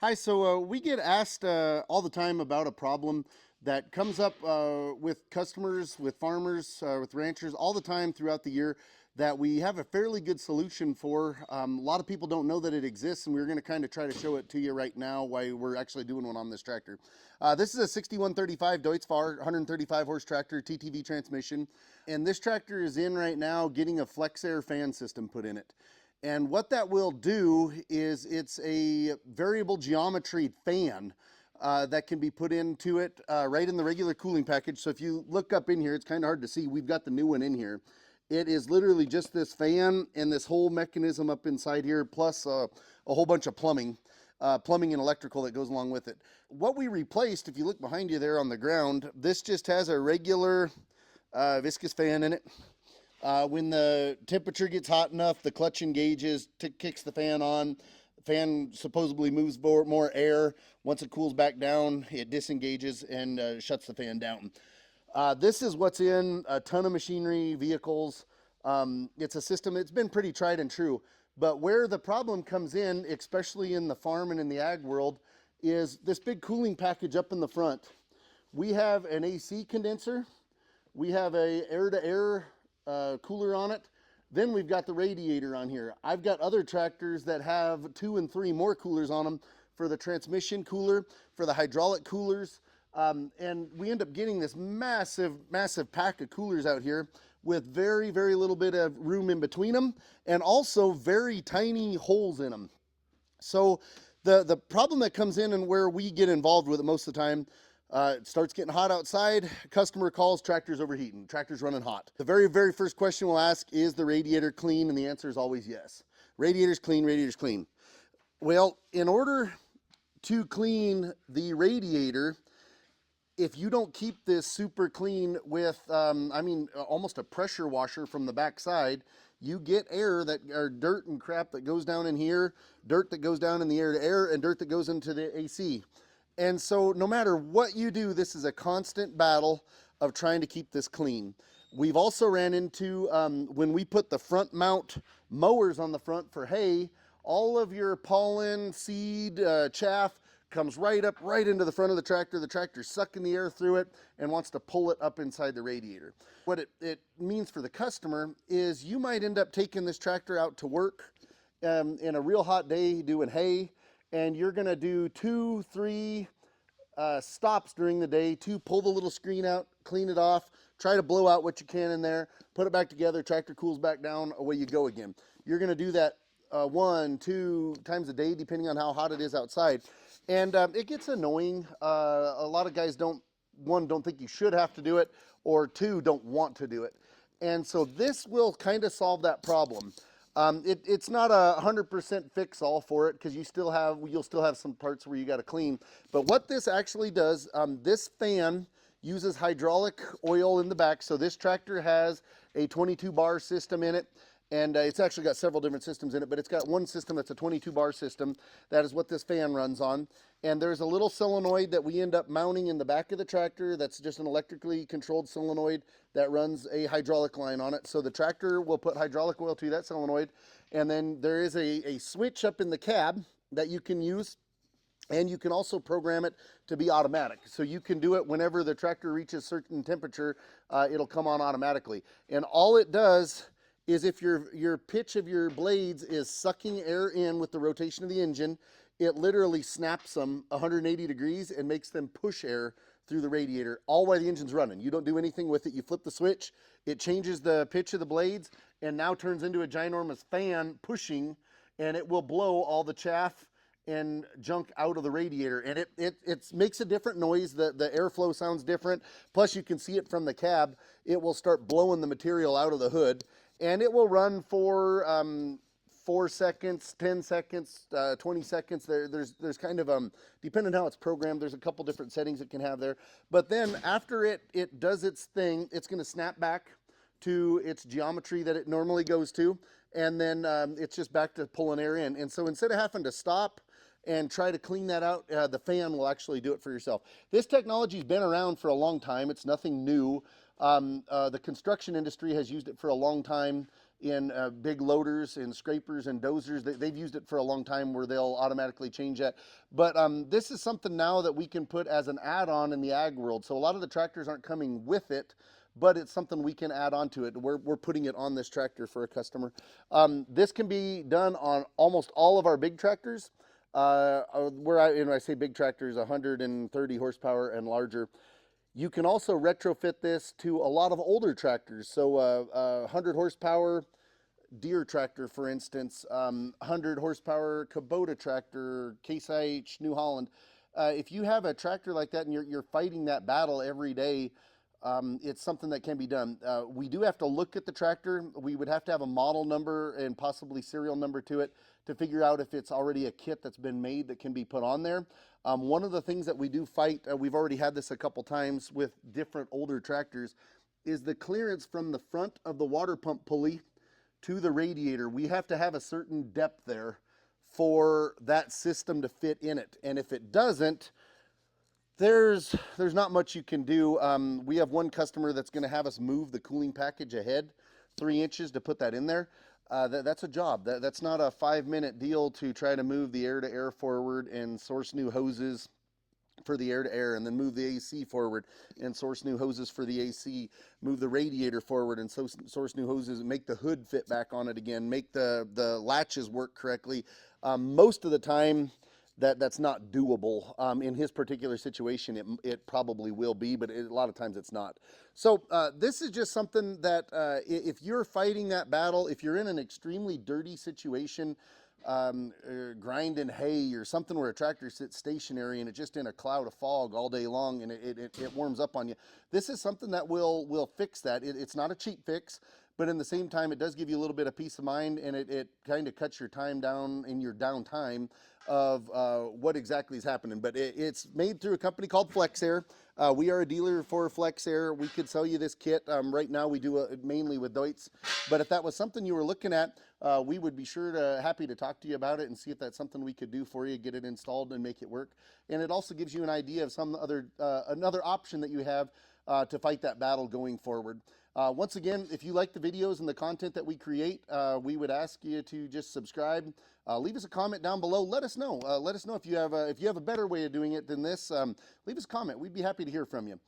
Hi, so we get asked all the time about a problem that comes up with customers, with farmers, with ranchers all the time throughout the year that we have a fairly good solution for. A lot of people don't know that it exists, and we're going to kind of try to show it to you right now why we're actually doing one on this tractor. This is a 6135 Deutz-Fahr 135 horse tractor, TTV transmission, and this tractor is in right now getting a Flexxaire fan system put in it. And what that will do is it's a variable geometry fan that can be put into it right in the regular cooling package. So if you look up in here, it's kind of hard to see. We've got the new one in here. It is literally just this fan and this whole mechanism up inside here, plus a whole bunch of plumbing and electrical that goes along with it. What we replaced, if you look behind you there on the ground, this just has a regular viscous fan in it. When the temperature gets hot enough, the clutch engages, kicks the fan on. The fan supposedly moves more air. Once it cools back down, it disengages and shuts the fan down. This is what's in a ton of machinery, vehicles. It's a system, it's been pretty tried and true. But where the problem comes in, especially in the farm and in the ag world, is this big cooling package up in the front. We have an AC condenser. We have a air-to-air cooler on it. Then we've got the radiator on here. I've got other tractors that have 2 and 3 more coolers on them for the transmission cooler, for the hydraulic coolers. And we end up getting this massive pack of coolers out here with very little bit of room in between them, and also very tiny holes in them. So the problem that comes in and where we get involved with it most of the time, it starts getting hot outside, customer calls, tractor's overheating, tractor's running hot. The very first question we'll ask, is the radiator clean? And the answer is always yes. Radiator's clean, radiator's clean. Well, in order to clean the radiator, if you don't keep this super clean with, almost a pressure washer from the backside, you get air or dirt and crap that goes down in here, dirt that goes down in the air-to-air, and dirt that goes into the AC. And so no matter what you do, this is a constant battle of trying to keep this clean. We've also ran into, when we put the front mount mowers on the front for hay, all of your pollen, seed, chaff comes right into the front of the tractor. The tractor's sucking the air through it and wants to pull it up inside the radiator. What it means for the customer is you might end up taking this tractor out to work in a real hot day doing hay, and you're gonna do 2-3 stops during the day to pull the little screen out, clean it off, try to blow out what you can in there, put it back together, tractor cools back down, away you go again. You're gonna do that 1-2 times a day, depending on how hot it is outside. And it gets annoying. A lot of guys don't think you should have to do it, or 2, don't want to do it. And so this will kind of solve that problem. It's not a 100% fix all for it, because you'll still have some parts where you got to clean. But what this actually does, this fan uses hydraulic oil in the back. So this tractor has a 22 bar system in it. And it's actually got several different systems in it, but it's got one system that's a 22 bar system. That is what this fan runs on. And there's a little solenoid that we end up mounting in the back of the tractor. That's just an electrically controlled solenoid that runs a hydraulic line on it. So the tractor will put hydraulic oil to that solenoid. And then there is a switch up in the cab that you can use. And you can also program it to be automatic. So you can do it whenever the tractor reaches certain temperature, it'll come on automatically. And all it does is if your pitch of your blades is sucking air in with the rotation of the engine, it literally snaps them 180 degrees and makes them push air through the radiator, all while the engine's running. You don't do anything with it. You flip the switch, it changes the pitch of the blades, and now turns into a ginormous fan pushing, and it will blow all the chaff and junk out of the radiator. And it makes a different noise. The airflow sounds different. Plus, you can see it from the cab. It will start blowing the material out of the hood. And it will run for 4 seconds, 10 seconds, 20 seconds. There's kind of, depending on how it's programmed, there's a couple different settings it can have there. But then after it does its thing, it's going to snap back to its geometry that it normally goes to. And then it's just back to pulling air in. And so instead of having to stop and try to clean that out, the fan will actually do it for yourself. This technology's been around for a long time. It's nothing new. The construction industry has used it for a long time. in big loaders and scrapers and dozers. They've used it for a long time where they'll automatically change that. But this is something now that we can put as an add-on in the ag world. So a lot of the tractors aren't coming with it, but it's something we can add on to it. We're putting it on this tractor for a customer. This can be done on almost all of our big tractors. When I say big tractors, 130 horsepower and larger. You can also retrofit this to a lot of older tractors. So 100 horsepower Deere tractor, for instance, 100 horsepower Kubota tractor, Case IH, New Holland. If you have a tractor like that and you're fighting that battle every day, it's something that can be done. We do have to look at the tractor. We would have to have a model number and possibly serial number to it to figure out if it's already a kit that's been made that can be put on there. One of the things that we do fight, we've already had this a couple times with different older tractors, is the clearance from the front of the water pump pulley to the radiator. We have to have a certain depth there for that system to fit in it. And if it doesn't, there's not much you can do. We have one customer that's going to have us move the cooling package ahead 3 inches to put that in there. That's a job. That's not a 5-minute deal to try to move the air-to-air forward and source new hoses for the air-to-air, and then move the AC forward and source new hoses for the AC, move the radiator forward and source new hoses, and make the hood fit back on it again, make the latches work correctly. Most of the time, that's not doable. In his particular situation, it probably will be, but a lot of times it's not. So this is just something that if you're fighting that battle, if you're in an extremely dirty situation, grinding hay or something where a tractor sits stationary and it's just in a cloud of fog all day long and it warms up on you, this is something that will fix that. It's not a cheap fix, but in the same time, it does give you a little bit of peace of mind, and it kind of cuts your time down in your downtime of what exactly is happening. But it's made through a company called Flexxaire. We are a dealer for Flexxaire. We could sell you this kit. Right now, we do it mainly with Deutz. But if that was something you were looking at, we would be happy to talk to you about it and see if that's something we could do for you, get it installed and make it work. And it also gives you an idea of some other another option that you have to fight that battle going forward. Once again, if you like the videos and the content that we create, we would ask you to just subscribe. Leave us a comment down below. Let us know. Let us know if you have a better way of doing it than this. Leave us a comment. We'd be happy to hear from you.